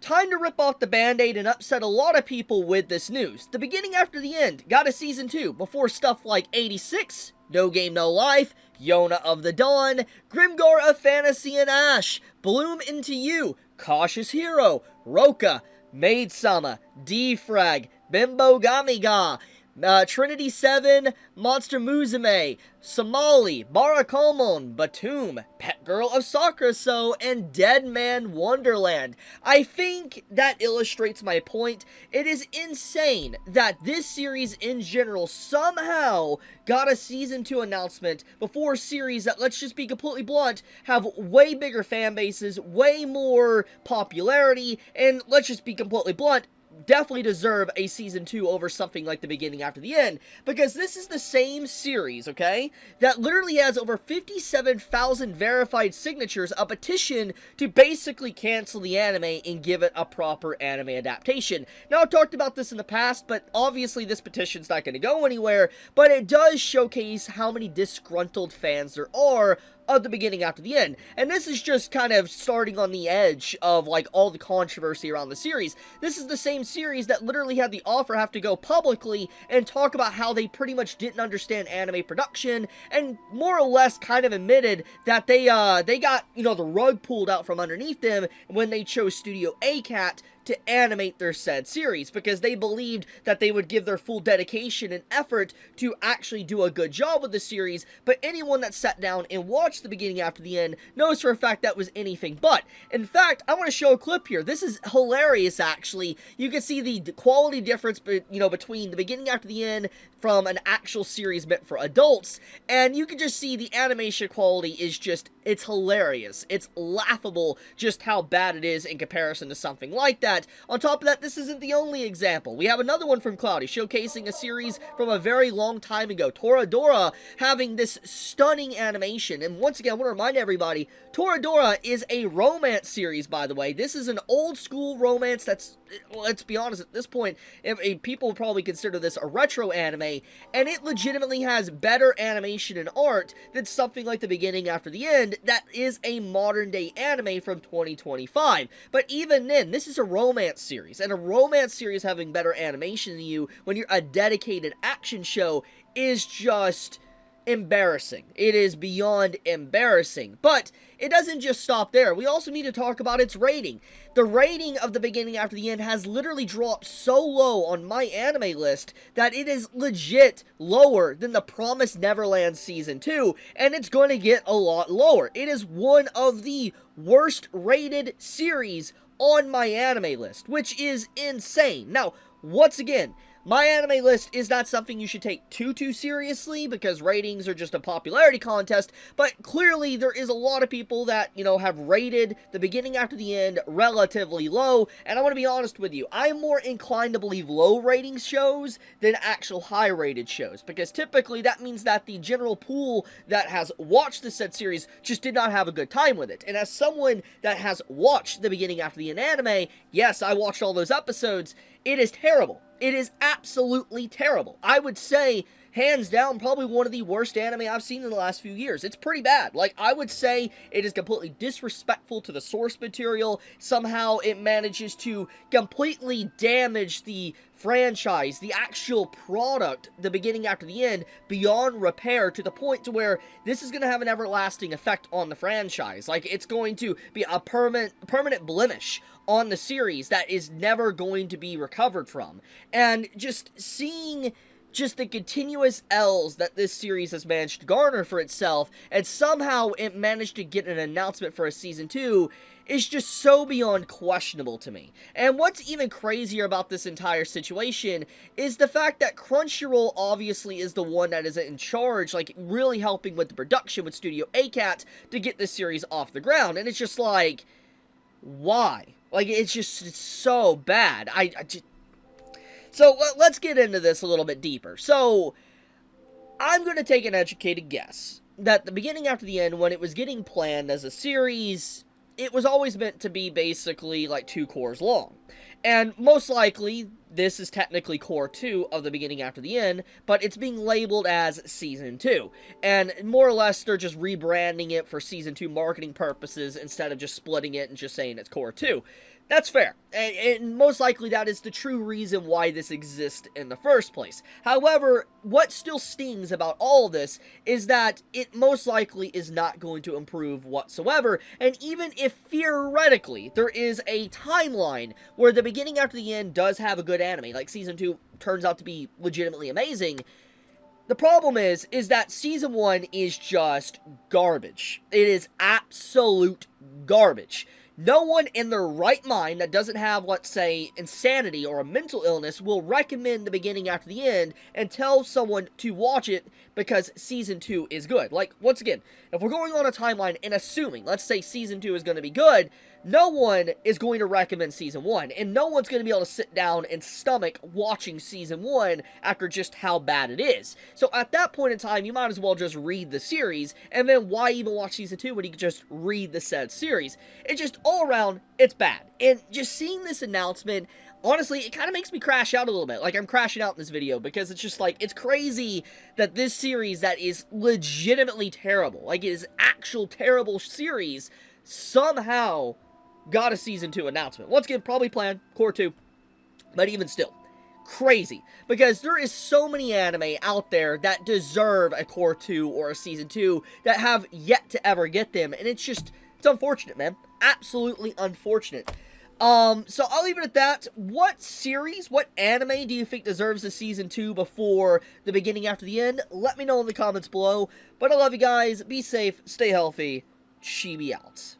Time to rip off the band-aid and upset a lot of people with this news. The beginning after the end got a season 2 before stuff like 86, No Game No Life, Yona of the Dawn, Grimgar of Fantasy and Ash, Bloom Into You, Cautious Hero, Rokka, Maid Sama, D-Frag, Binbogami Ga, Trinity Seven, Monster Musume, Somali, Barakamon, Btooom, Girl of Sakurasou, and Deadman Wonderland. I think that illustrates my point. It is insane that this series in general somehow got a season 2 announcement before series that, let's just be completely blunt, have way bigger fan bases, way more popularity, and let's just be completely blunt, definitely deserve a season 2 over something like The Beginning After the End, because this is the same series, okay, that literally has over 57,000 verified signatures, a petition to basically cancel the anime and give it a proper anime adaptation. Now, I've talked about this in the past, but obviously this petition's not going to go anywhere, but it does showcase how many disgruntled fans there are of The Beginning After the End. And this is just kind of starting on the edge of, like, all the controversy around the series. This is the same series that literally had the author have to go publicly and talk about how they pretty much didn't understand anime production, and more or less kind of admitted that they got, you know, the rug pulled out from underneath them when they chose Studio ACAT to animate their said series, because they believed that they would give their full dedication and effort to actually do a good job with the series, but anyone that sat down and watched The Beginning After the End knows for a fact that was anything but. In fact, I want to show a clip here. This is hilarious, actually. You can see the quality difference, you know, between The Beginning After the End from an actual series meant for adults, and you can just see the animation quality is just, it's hilarious. It's laughable just how bad it is in comparison to something like that. On top of that, this isn't the only example. We have another one from Cloudy, showcasing a series from a very long time ago, Toradora, having this stunning animation. And once again, I want to remind everybody, Toradora is a romance series, by the way. This is an old school romance that's, let's be honest, at this point, people would probably consider this a retro anime, and it legitimately has better animation and art than something like The Beginning After the End that is a modern day anime from 2025. But even then, this is a romance series, and a romance series having better animation than you when you're a dedicated action show is just embarrassing. It is beyond embarrassing. But it doesn't just stop there. We also need to talk about its rating. The rating of The Beginning After the End has literally dropped so low on my anime list that it is legit lower than The Promised Neverland Season 2, and it's going to get a lot lower. It is one of the worst rated series on my anime list, which is insane. Now, once again, my anime list is not something you should take too seriously, because ratings are just a popularity contest, but clearly there is a lot of people that, you know, have rated The Beginning After the End relatively low, and I want to be honest with you, I'm more inclined to believe low rating shows than actual high rated shows, because typically that means that the general pool that has watched the said series just did not have a good time with it. And as someone that has watched The Beginning After the End anime, yes, I watched all those episodes, it is terrible. It is absolutely terrible. I would say, hands down, probably one of the worst anime I've seen in the last few years. It's pretty bad. Like, I would say it is completely disrespectful to the source material. Somehow it manages to completely damage the franchise, the actual product, The Beginning After the End, beyond repair, to the point to where this is going to have an everlasting effect on the franchise. Like, it's going to be a permanent blemish on the series that is never going to be recovered from. And just seeing just the continuous L's that this series has managed to garner for itself, and somehow it managed to get an announcement for a season 2, is just so beyond questionable to me. And what's even crazier about this entire situation is the fact that Crunchyroll obviously is the one that is in charge, like, really helping with the production with Studio ACAT to get this series off the ground. And it's just like, why? Like, it's so bad. So, let's get into this a little bit deeper. So, I'm going to take an educated guess that The Beginning After the End, when it was getting planned as a series, it was always meant to be basically like 2 cores long. And most likely, this is technically core 2 of The Beginning After the End, but it's being labeled as Season 2. And more or less, they're just rebranding it for Season 2 marketing purposes instead of just splitting it and just saying it's core 2. That's fair, and most likely that is the true reason why this exists in the first place. However, what still stings about all of this is that it most likely is not going to improve whatsoever, and even if theoretically there is a timeline where the beginning after the end does have a good anime, like Season 2 turns out to be legitimately amazing, the problem is that Season 1 is just garbage. It is absolute garbage. No one in their right mind that doesn't have, let's say, insanity or a mental illness will recommend the beginning after the end and tell someone to watch it because Season 2 is good. Like, once again, if we're going on a timeline and assuming, let's say Season 2 is going to be good, no one is going to recommend Season 1, and no one's going to be able to sit down and stomach watching Season 1 after just how bad it is. So at that point in time, you might as well just read the series, and then why even watch Season 2 when you can just read the said series? It's just, all around, it's bad. And just seeing this announcement, honestly, it kind of makes me crash out a little bit. Like, I'm crashing out in this video because it's just like, it's crazy that this series that is legitimately terrible, like it is actual terrible series, somehow got a Season 2 announcement. Once again, probably planned, Core 2, but even still, crazy, because there is so many anime out there that deserve a Core 2 or a Season 2 that have yet to ever get them, and it's just, it's unfortunate, man. Absolutely unfortunate. So I'll leave it at that. What series, what anime do you think deserves a Season 2 before the beginning after the end? Let me know in the comments below. But I love you guys, be safe, stay healthy, Chibi out.